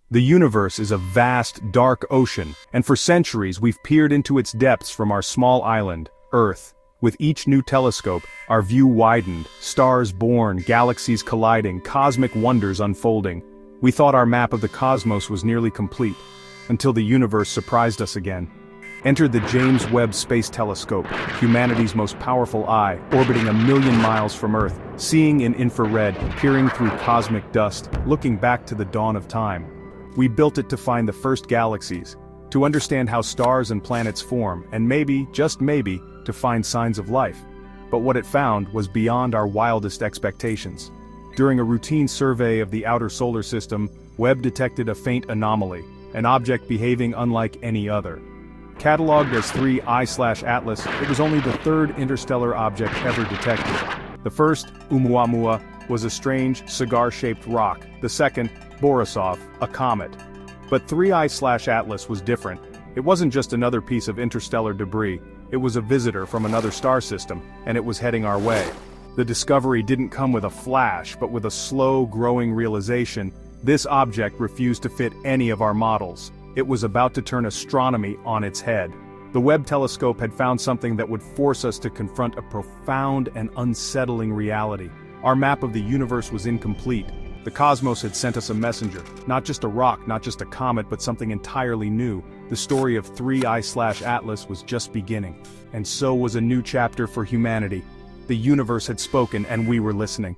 The universe is a vast, dark ocean, and for centuries we've peered into its depths from our small island, Earth. With each new telescope, our view widened, stars born, galaxies colliding, cosmic wonders unfolding. We thought our map of the cosmos was nearly complete, until the universe surprised us again. Enter the James Webb Space Telescope, humanity's most powerful eye, orbiting 1,000,000 miles from Earth, seeing in infrared, peering through cosmic dust, looking back to the dawn of time. We built it to find the first galaxies, to understand how stars and planets form, and maybe, just maybe, to find signs of life. But what it found was beyond our wildest expectations. During a routine survey of the outer solar system, Webb detected a faint anomaly, an object behaving unlike any other. Catalogued as 3I/Atlas, it was only the third interstellar object ever detected. The first, Oumuamua, was a strange, cigar-shaped rock, the second, Borisov, a comet. But 3I/Atlas was different. It wasn't just another piece of interstellar debris, it was a visitor from another star system, and it was heading our way. The discovery didn't come with a flash, but with a slow, growing realization. This object refused to fit any of our models. It was about to turn astronomy on its head. The Webb telescope had found something that would force us to confront a profound and unsettling reality. Our map of the universe was incomplete. The cosmos had sent us a messenger, not just a rock, not just a comet, but something entirely new. The story of 3I/Atlas was just beginning. And so was a new chapter for humanity. The universe had spoken and we were listening.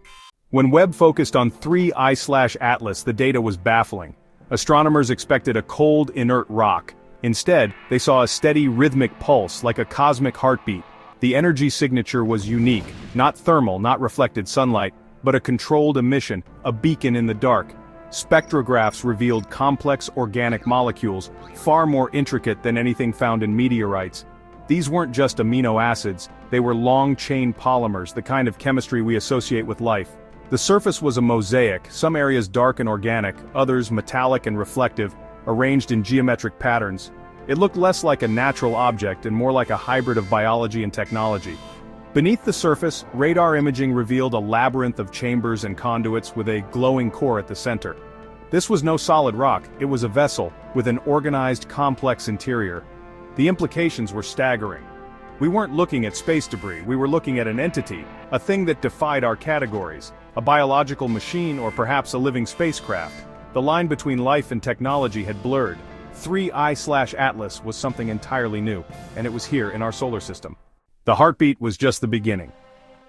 When Webb focused on 3I/Atlas, the data was baffling. Astronomers expected a cold, inert rock. Instead, they saw a steady rhythmic pulse, like a cosmic heartbeat. The energy signature was unique, not thermal, not reflected sunlight, but a controlled emission, a beacon in the dark. Spectrographs revealed complex organic molecules, far more intricate than anything found in meteorites. These weren't just amino acids, they were long-chain polymers, the kind of chemistry we associate with life. The surface was a mosaic, some areas dark and organic, others metallic and reflective, arranged in geometric patterns. It looked less like a natural object and more like a hybrid of biology and technology. Beneath the surface, radar imaging revealed a labyrinth of chambers and conduits with a glowing core at the center. This was no solid rock, it was a vessel, with an organized, complex interior. The implications were staggering. We weren't looking at space debris, we were looking at an entity, a thing that defied our categories, a biological machine or perhaps a living spacecraft. The line between life and technology had blurred. 3I/Atlas was something entirely new, and it was here in our solar system. The heartbeat was just the beginning.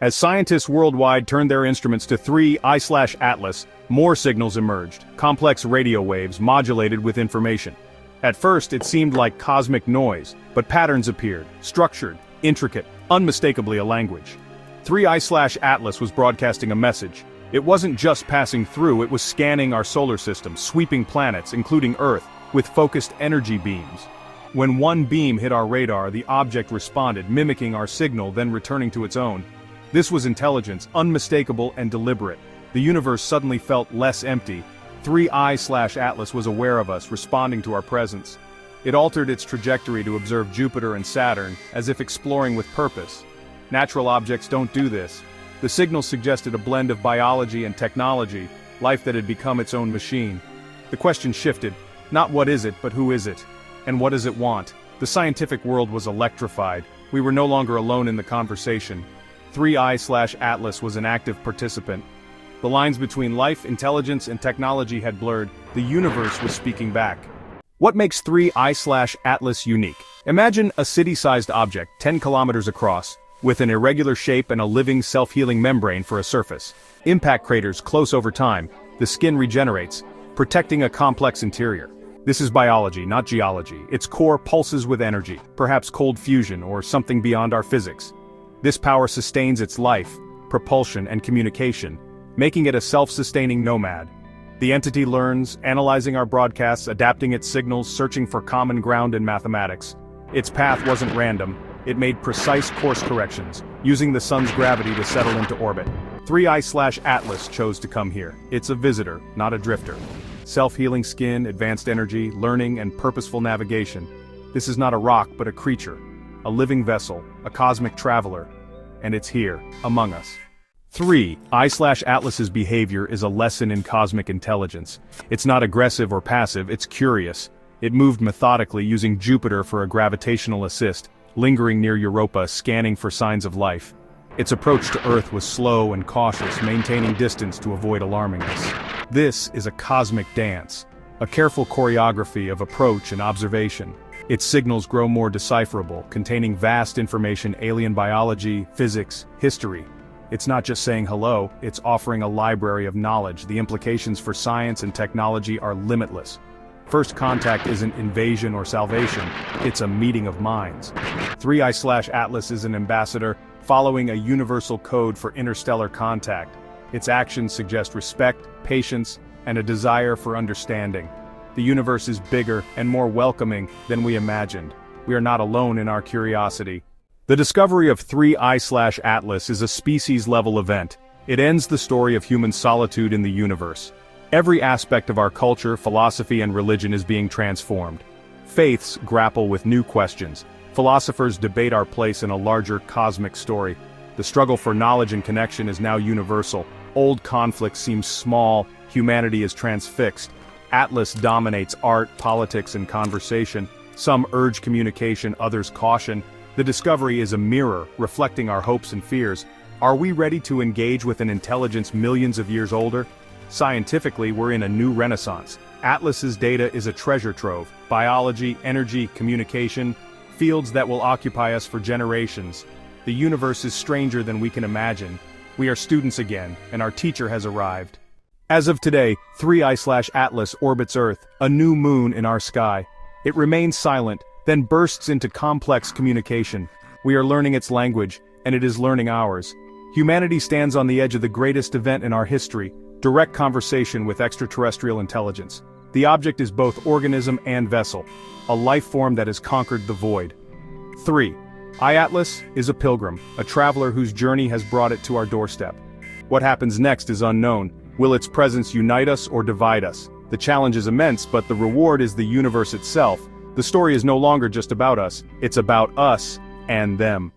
As scientists worldwide turned their instruments to 3I/Atlas, more signals emerged, complex radio waves modulated with information. At first it seemed like cosmic noise, but patterns appeared, structured, intricate, unmistakably a language. 3I/Atlas was broadcasting a message. It wasn't just passing through, it was scanning our solar system, sweeping planets, including Earth, with focused energy beams. When one beam hit our radar, the object responded, mimicking our signal, then returning to its own. This was intelligence, unmistakable and deliberate. The universe suddenly felt less empty. 3I/Atlas was aware of us, responding to our presence. It altered its trajectory to observe Jupiter and Saturn, as if exploring with purpose. Natural objects don't do this. The signal suggested a blend of biology and technology, life that had become its own machine. The question shifted, not what is it, but who is it? And what does it want? The scientific world was electrified. We were no longer alone in the conversation. 3I/Atlas was an active participant. The lines between life, intelligence, and technology had blurred. The universe was speaking back. What makes 3I/Atlas unique? Imagine a city-sized object, 10 kilometers across, with an irregular shape and a living, self-healing membrane for a surface. Impact craters close over time. The skin regenerates, protecting a complex interior. This is biology, not geology. Its core pulses with energy, perhaps cold fusion or something beyond our physics. This power sustains its life, propulsion, and communication, making it a self-sustaining nomad. The entity learns, analyzing our broadcasts, adapting its signals, searching for common ground in mathematics. Its path wasn't random. It made precise course corrections, using the sun's gravity to settle into orbit. 3I/Atlas chose to come here. It's a visitor, not a drifter. Self-healing skin, advanced energy, learning, and purposeful navigation. This is not a rock but a creature, a living vessel, a cosmic traveler, and it's here, among us. 3. I/Atlas's behavior is a lesson in cosmic intelligence. It's not aggressive or passive, it's curious. It moved methodically, using Jupiter for a gravitational assist, lingering near Europa, scanning for signs of life. Its approach to Earth was slow and cautious, maintaining distance to avoid alarming us. This is a cosmic dance, a careful choreography of approach and observation. Its signals grow more decipherable, containing vast information: alien biology, physics, history. It's not just saying hello, it's offering a library of knowledge. The implications for science and technology are limitless. First contact isn't invasion or salvation, it's a meeting of minds. 3I/Atlas is an ambassador, following a universal code for interstellar contact. Its actions suggest respect, patience, and a desire for understanding. The universe is bigger and more welcoming than we imagined. We are not alone in our curiosity. The discovery of 3I/Atlas is a species-level event. It ends the story of human solitude in the universe. Every aspect of our culture, philosophy, and religion is being transformed. Faiths grapple with new questions. Philosophers debate our place in a larger cosmic story. The struggle for knowledge and connection is now universal. Old conflicts seem small, humanity is transfixed. Atlas dominates art, politics, and conversation. Some urge communication, others caution. The discovery is a mirror, reflecting our hopes and fears. Are we ready to engage with an intelligence millions of years older? Scientifically, we're in a new renaissance. Atlas's data is a treasure trove: biology, energy, communication, fields that will occupy us for generations. The universe is stranger than we can imagine. We are students again, and our teacher has arrived. As of today, 3I/Atlas orbits Earth, a new moon in our sky. It remains silent, then bursts into complex communication. We are learning its language, and it is learning ours. Humanity stands on the edge of the greatest event in our history: direct conversation with extraterrestrial intelligence. The object is both organism and vessel, a life form that has conquered the void. 3. I/Atlas is a pilgrim, a traveler whose journey has brought it to our doorstep. What happens next is unknown. Will its presence unite us or divide us? The challenge is immense, but the reward is the universe itself. The story is no longer just about us, it's about us and them.